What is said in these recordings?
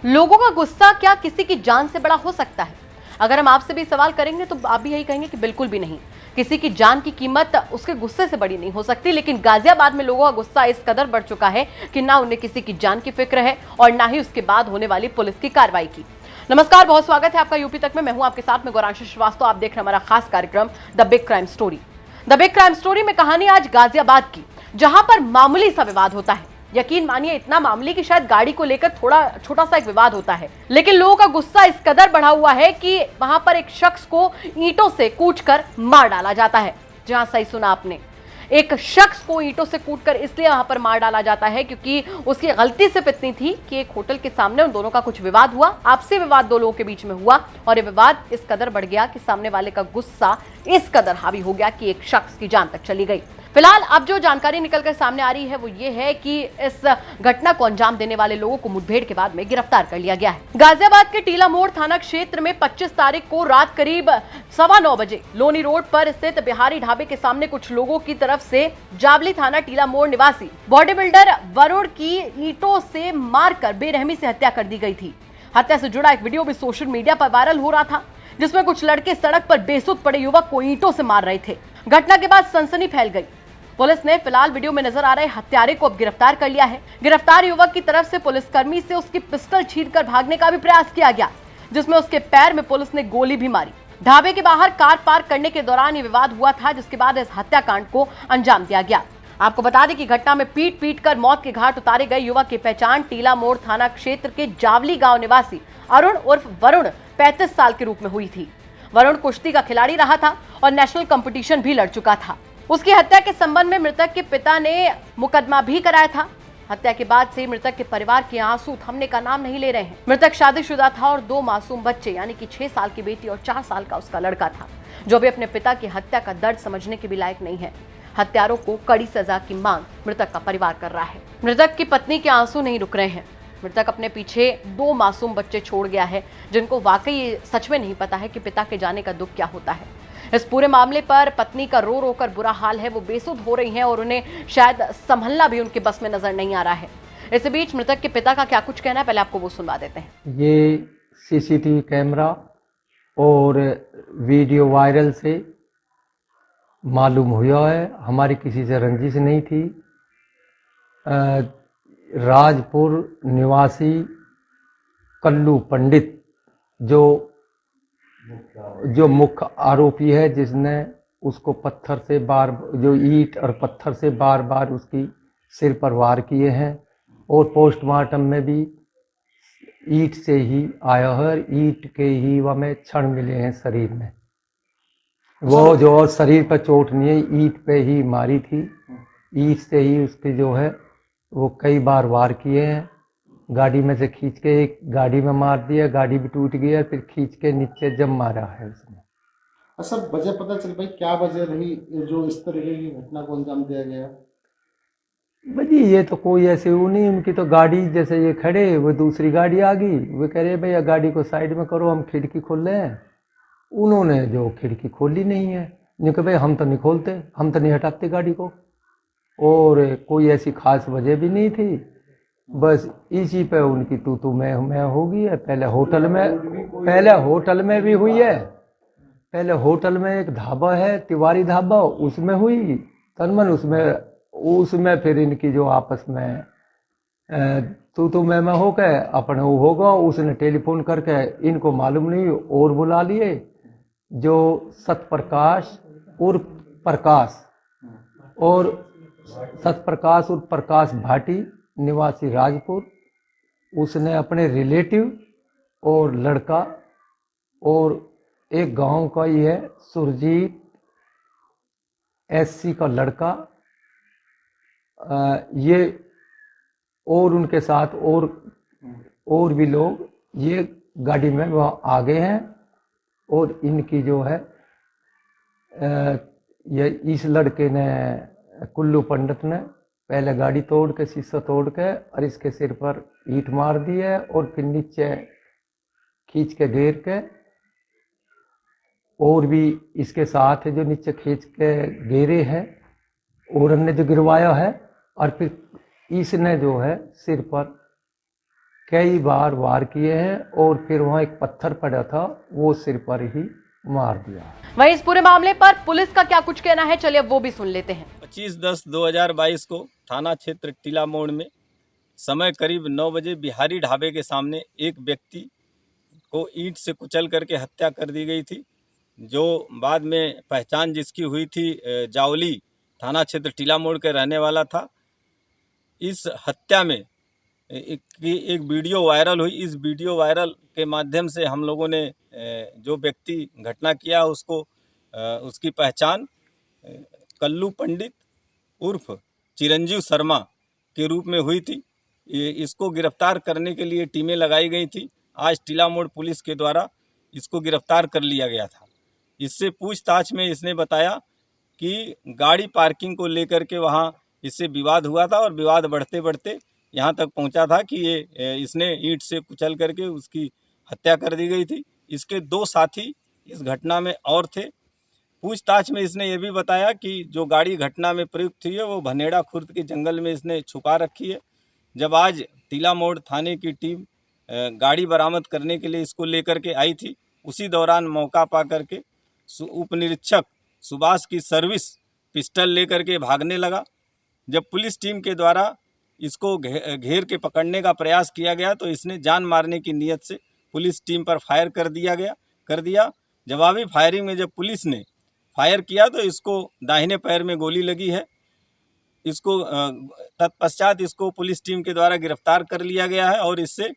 लोगों का गुस्सा क्या किसी की जान से बड़ा हो सकता है? अगर हम आपसे भी सवाल करेंगे तो आप भी यही कहेंगे कि बिल्कुल भी नहीं। किसी की जान की कीमत उसके गुस्से से बड़ी नहीं हो सकती। लेकिन गाजियाबाद में लोगों का गुस्सा इस कदर बढ़ चुका है कि ना उन्हें किसी की जान की फिक्र है और ना ही उसके बाद होने वाली पुलिस की कार्रवाई की। नमस्कार, बहुत स्वागत है आपका यूपी तक में। मैं हूं आपके साथ में गौरांशी श्रीवास्तव। आप देख रहे हैं हमारा खास कार्यक्रम the big crime story. The big crime story में कहानी आज गाजियाबाद की, जहां पर मामूली सा विवाद होता है। यकीन मानिए, इतना मामूली कि शायद गाड़ी को लेकर थोड़ा छोटा सा एक विवाद होता है, लेकिन लोगों का गुस्सा इस कदर बढ़ा हुआ है कि वहां पर एक शख्स को ईंटों से कूचकर मार डाला जाता है। जहां सही सुना आपने, एक शख्स को ईंटों से कूटकर इसलिए वहां पर मार डाला जाता है क्योंकि उसकी गलती सिर्फ इतनी थी कि एक होटल के सामने उन दोनों का कुछ विवाद हुआ, आपसी विवाद दो लोगों के बीच में हुआ और ये विवाद इस कदर बढ़ गया कि सामने वाले का गुस्सा इस कदर हावी हो गया कि एक शख्स की जान तक चली गई। फिलहाल अब जो जानकारी निकलकर सामने आ रही है वो ये है कि इस घटना को अंजाम देने वाले लोगों को मुठभेड़ के बाद में गिरफ्तार कर लिया गया है। गाजियाबाद के टीला मोड़ थाना क्षेत्र में 25 तारीख को रात करीब 9:15 बजे लोनी रोड पर स्थित बिहारी ढाबे के सामने कुछ लोगों की तरफ से जावली थाना टीला मोड़ निवासी बॉडी बिल्डर वरुण की ईंटों से मारकर बेरहमी से हत्या कर दी गई थी। हत्या से जुड़ा एक वीडियो भी सोशल मीडिया पर वायरल हो रहा था, जिसमें कुछ लड़के सड़क पर बेसुध पड़े युवक को ईंटों से मार रहे थे। घटना के बाद सनसनी फैल गई। पुलिस ने फिलहाल वीडियो में नजर आ रहे हत्यारे को अब गिरफ्तार कर लिया है। गिरफ्तार युवक की तरफ से पुलिसकर्मी से उसकी पिस्टल छीनकर भागने का भी प्रयास किया गया, जिसमें उसके पैर में पुलिस ने गोली भी मारी। ढाबे के बाहर कार पार्क करने के दौरान ये विवाद हुआ था, जिसके बाद इस हत्याकांड को अंजाम दिया गया। आपको बता दें कि घटना में पीट पीट कर मौत के घाट उतारे गए युवक की पहचान टीला मोड़ थाना क्षेत्र के जावली गांव निवासी अरुण उर्फ वरुण 35 साल के रूप में हुई थी। वरुण कुश्ती का खिलाड़ी रहा था और नेशनल कंपटीशन भी लड़ चुका था। उसकी हत्या के संबंध में मृतक के पिता ने मुकदमा भी कराया था। हत्या के बाद से मृतक के परिवार के आंसू थमने का नाम नहीं ले रहे हैं। मृतक शादीशुदा था और 2 मासूम बच्चे यानी कि 6 साल की बेटी और 4 साल का उसका लड़का था, जो भी अपने पिता की हत्या का दर्द समझने के भी लायक नहीं है। हत्यारों को कड़ी सजा की मांग मृतक का परिवार कर रहा है। मृतक की पत्नी के आंसू नहीं रुक रहे हैं। मृतक अपने पीछे 2 मासूम बच्चे छोड़ गया है, जिनको वाकई सच में नहीं पता है कि पिता के जाने का दुख क्या होता है। इस पूरे मामले पर पत्नी का रो रो कर बुरा हाल है। वो बेसुध हो रही हैं और उन्हें शायद संभलना भी उनके बस में नजर नहीं आ रहा है। इस बीच मृतक के पिता का क्या कुछ कहना है, पहले आपको वो सुनवा देते हैं। ये सीसीटीवी कैमरा और वीडियो वायरल से मालूम हुआ है, हमारी किसी से रंजिश नहीं थी। राजपुर निवासी कल्लू पंडित जो मुख्य आरोपी है, जिसने उसको पत्थर से जो ईंट और पत्थर से बार बार उसकी सिर पर वार किए हैं और पोस्टमार्टम में भी ईंट से ही आया है। ईंट के ही हमें क्षण मिले हैं शरीर में। वो जो शरीर पर चोट नहीं है, ईंट पे ही मारी थी। ईंट से ही उसके जो है वो कई बार वार किए हैं। गाड़ी में से खींच के एक गाड़ी में मार दिया, गाड़ी भी टूट गई, फिर खींच के नीचे जम मारा है उसने। सर, वजह पता चल भाई क्या वजह रही जो इस तरीके की घटना को अंजाम दिया गया? भाई ये तो कोई ऐसे वो नहीं, उनकी तो गाड़ी जैसे ये खड़े, वो दूसरी गाड़ी आ गई, वो कह रहे भैया गाड़ी को साइड में करो, हम खिड़की खोल रहे हैं। उन्होंने जो खिड़की खोली नहीं है, नहीं कहा भाई हम तो नहीं खोलते, हम तो नहीं हटाते गाड़ी को, और कोई ऐसी खास वजह भी नहीं थी। बस इसी पे उनकी तू मैं होगी है। पहले होटल में भी हुई है। पहले होटल में एक ढाबा है, तिवारी ढाबा, उसमें हुई तनमन। उसमें फिर इनकी जो आपस में तू मैं हो गए अपने वो होगा। उसने टेलीफोन करके, इनको मालूम नहीं और बुला लिए, जो सतप्रकाश उर्फ प्रकाश भाटी निवासी राजपुर, उसने अपने रिलेटिव और लड़का और एक गांव का ही है सुरजीत एससी का लड़का, ये और उनके साथ और भी लोग ये गाड़ी में वह आ गए हैं। और इनकी जो है ये इस लड़के ने, कुल्लू पंडित ने, पहले गाड़ी तोड़ के, शीशा तोड़ के और इसके सिर पर ईंट मार दी है और फिर नीचे खींच के गिर के, और भी इसके साथ है जो नीचे खींच के गिरे हैं, और हमने जो गिरवाया है। और फिर इसने जो है सिर पर कई बार वार किए हैं और फिर वहाँ एक पत्थर पड़ा था वो सिर पर ही मार दिया। वहीं इस पूरे मामले पर पुलिस का क्या कुछ कहना है, चलिए अब वो भी सुन लेते हैं। 25/10/2022 को थाना क्षेत्र टीला मोड़ में समय करीब 9 बजे बिहारी ढाबे के सामने एक व्यक्ति को ईंट से कुचल करके हत्या कर दी गई थी, जो बाद में पहचान जिसकी हुई थी जावली थाना क्षेत्र टीला मोड़ के रहने वाला था। इस हत्या में एक वीडियो वायरल हुई। इस वीडियो वायरल के माध्यम से हम लोगों ने जो व्यक्ति घटना किया उसको उसकी पहचान कल्लू पंडित उर्फ चिरंजीव शर्मा के रूप में हुई थी। इसको गिरफ्तार करने के लिए टीमें लगाई गई थी। आज टीला मोड़ पुलिस के द्वारा इसको गिरफ्तार कर लिया गया था। इससे पूछताछ में इसने बताया कि गाड़ी पार्किंग को लेकर के वहाँ इससे विवाद हुआ था और विवाद बढ़ते बढ़ते यहाँ तक पहुँचा था कि इसने ईंट से कुचल करके उसकी हत्या कर दी गई थी। इसके 2 साथी इस घटना में और थे। पूछताछ में इसने ये भी बताया कि जो गाड़ी घटना में प्रयुक्त हुई है वो भनेड़ा खुर्द के जंगल में इसने छुपा रखी है। जब आज टीला मोड़ थाने की टीम गाड़ी बरामद करने के लिए इसको लेकर के आई थी, उसी दौरान मौका पा करके उप निरीक्षक सुभाष की सर्विस पिस्टल लेकर के भागने लगा। जब पुलिस टीम के द्वारा इसको घेर के पकड़ने का प्रयास किया गया तो इसने जान मारने की नीयत से पुलिस टीम पर फायर कर दिया। जवाबी फायरिंग में जब पुलिस ने फायर किया तो इसको दाहिने पैर में गोली लगी है। इसको तत्पश्चात इसको पुलिस टीम के द्वारा गिरफ्तार कर लिया गया है और इससे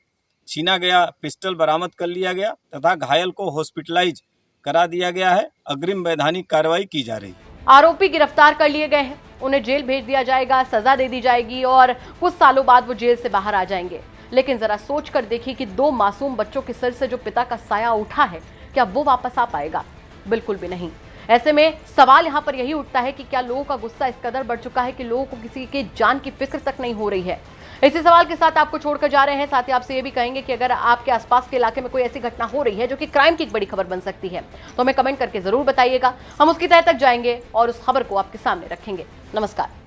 छीना गया पिस्टल बरामद कर लिया गया तथा घायल को हॉस्पिटलाइज करा दिया गया है। अग्रिम वैधानिक कार्रवाई की जा रही है। आरोपी गिरफ्तार कर लिए गए हैं, उन्हें जेल भेज दिया जाएगा, सजा दे दी जाएगी और कुछ सालों बाद वो जेल से बाहर आ जाएंगे। लेकिन जरा सोच कर देखिए कि 2 मासूम बच्चों के सिर से जो पिता का साया उठा है, क्या वो वापस आ पाएगा? बिल्कुल भी नहीं। ऐसे में सवाल यहाँ पर यही उठता है कि क्या लोगों का गुस्सा इस कदर बढ़ चुका है कि लोगों को किसी के जान की फिक्र तक नहीं हो रही है। इसी सवाल के साथ आपको छोड़कर जा रहे हैं। साथ ही आपसे ये भी कहेंगे कि अगर आपके आसपास के इलाके में कोई ऐसी घटना हो रही है जो कि क्राइम की एक बड़ी खबर बन सकती है तो हमें कमेंट करके जरूर बताइएगा। हम उसकी तह तक जाएंगे और उस खबर को आपके सामने रखेंगे। नमस्कार।